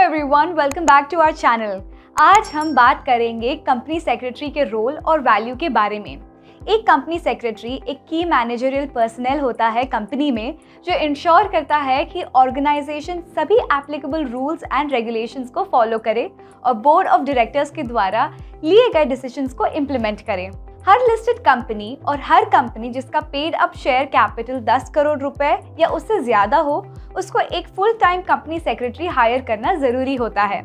Everyone, welcome back to our channel. आज हम बात करेंगे कंपनी सेक्रेटरी के रोल और वैल्यू के बारे में। एक कंपनी सेक्रेटरी एक की मैनेजरियल पर्सनल होता है कंपनी में, जो इंश्योर करता है कि ऑर्गेनाइजेशन सभी एप्लीकेबल रूल्स एंड रेगुलेशंस को फॉलो करे और बोर्ड ऑफ डायरेक्टर्स के द्वारा लिए गए डिसीजंस को इम्प्लीमेंट करे। हर लिस्टेड कंपनी और हर कंपनी जिसका paid up share capital 10 crore रुपए या उससे ज्यादा हो, उसको एक full time company secretary hire करना जरूरी होता है।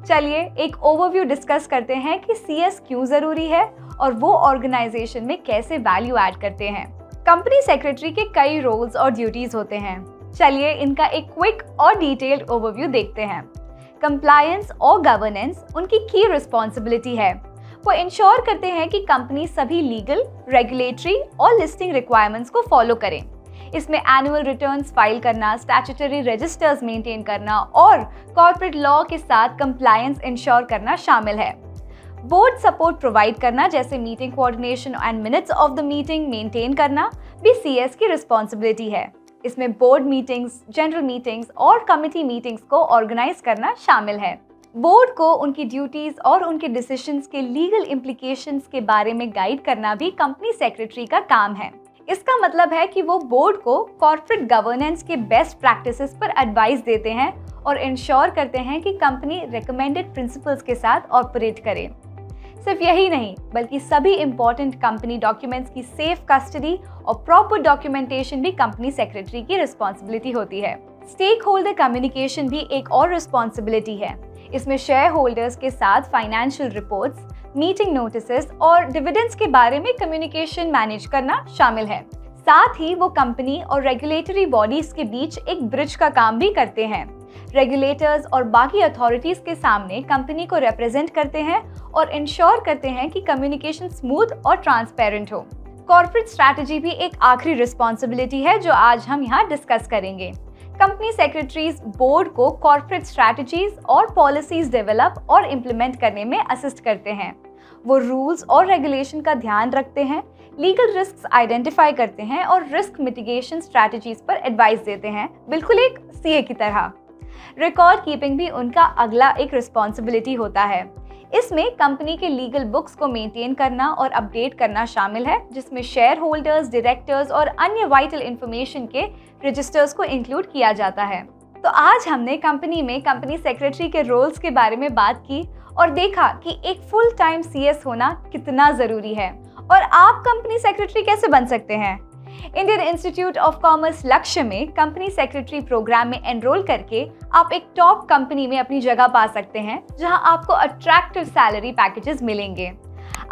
चलिए एक ओवरव्यू डिस्कस करते हैं कि सीएस क्यों जरूरी है और वो ऑर्गेनाइजेशन में कैसे वैल्यू ऐड करते हैं। कंपनी सेक्रेटरी के कई रोल्स और ड्यूटीज होते हैं। चलिए इनका एक क्विक और डिटेल्ड ओवरव्यू देखते हैं। कंप्लायंस और गवर्नेंस उनकी की रिस्पॉन्सिबिलिटी है। वो इंश्योर करते हैं कि कंपनी सभी लीगल, रेगुलेटरी और लिस्टिंग रिक्वायरमेंट्स को फॉलो करें। इसमें एनुअल रिटर्न्स फाइल करना, स्टैट्यूटरी रजिस्टर्स मेंटेन करना और कॉर्पोरेट लॉ के साथ कंप्लायंस इंश्योर करना शामिल है। बोर्ड सपोर्ट प्रोवाइड करना, जैसे meeting coordination and minutes of the meeting maintain करना भी सीएस की रिस्पॉन्सिबिलिटी है। इसमें बोर्ड मीटिंग्स, जनरल मीटिंग्स और कमिटी मीटिंग्स को ऑर्गेनाइज करना शामिल है। बोर्ड को उनकी ड्यूटीज और उनके डिसीजंस के लीगल इम्प्लीकेशंस के बारे में गाइड करना भी कंपनी सेक्रेटरी का काम है। इसका मतलब है कि वो बोर्ड को कॉर्पोरेट गवर्नेंस के बेस्ट प्रैक्टिसेस पर एडवाइस देते हैं और इंश्योर करते हैं कि कंपनी रिकमेंडेड प्रिंसिपल्स के साथ ऑपरेट करे। सिर्फ यही नहीं, बल्कि सभी इंपॉर्टेंट कंपनी डॉक्यूमेंट्स की सेफ कस्टडी और प्रॉपर डॉक्यूमेंटेशन भी कंपनी सेक्रेटरी की रिस्पॉन्सिबिलिटी होती है। स्टेक होल्डर कम्युनिकेशन भी एक और रिस्पॉन्सिबिलिटी है। इसमें शेयर होल्डर्स के साथ फाइनेंशियल रिपोर्ट्स, मीटिंग नोटिसेस और डिविडेंड्स के बारे में कम्युनिकेशन मैनेज करना शामिल है। साथ ही वो कंपनी और रेगुलेटरी बॉडीज के बीच एक ब्रिज का काम भी करते हैं। रेगुलेटर्स और बाकी अथॉरिटीज के सामने कंपनी को रिप्रेजेंट करते हैं और इंश्योर करते हैं कि कम्युनिकेशन स्मूथ और ट्रांसपेरेंट हो। कॉर्पोरेट स्ट्रैटेजी भी एक आखिरी रिस्पॉन्सिबिलिटी है जो आज हम यहाँ डिस्कस करेंगे। कंपनी सेक्रेटरीज बोर्ड को कॉर्पोरेट स्ट्रैटेजीज और पॉलिसीज डेवलप और इम्प्लीमेंट करने में असिस्ट करते हैं। वो रूल्स और रेगुलेशन का ध्यान रखते हैं, लीगल रिस्क्स आइडेंटिफाई करते हैं और रिस्क मिटिगेशन स्ट्रैटेजीज पर एडवाइस देते हैं, बिल्कुल एक सीए की तरह। रिकॉर्ड कीपिंग भी उनका अगला एक रिस्पॉन्सिबिलिटी होता है। इसमें कंपनी के लीगल बुक्स को मेंटेन करना और अपडेट करना शामिल है, जिसमें शेयर होल्डर्स, डायरेक्टर्स और अन्य वाइटल इंफॉर्मेशन के रजिस्टर्स को इंक्लूड किया जाता है। तो आज हमने कंपनी में कंपनी सेक्रेटरी के रोल्स के बारे में बात की और देखा कि एक फुल टाइम सीएस होना कितना जरूरी है। और आप कंपनी सेक्रेटरी कैसे बन सकते हैं? इंडियन इंस्टीट्यूट ऑफ कॉमर्स लक्ष्य में कंपनी सेक्रेटरी प्रोग्राम में एनरोल करके आप एक टॉप कंपनी में अपनी जगह पा सकते हैं, जहां आपको अट्रैक्टिव सैलरी पैकेजेस मिलेंगे।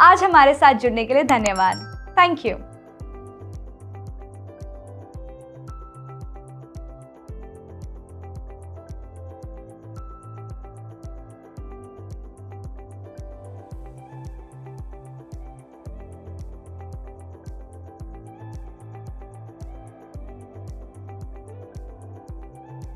आज हमारे साथ जुड़ने के लिए धन्यवाद। Thank you.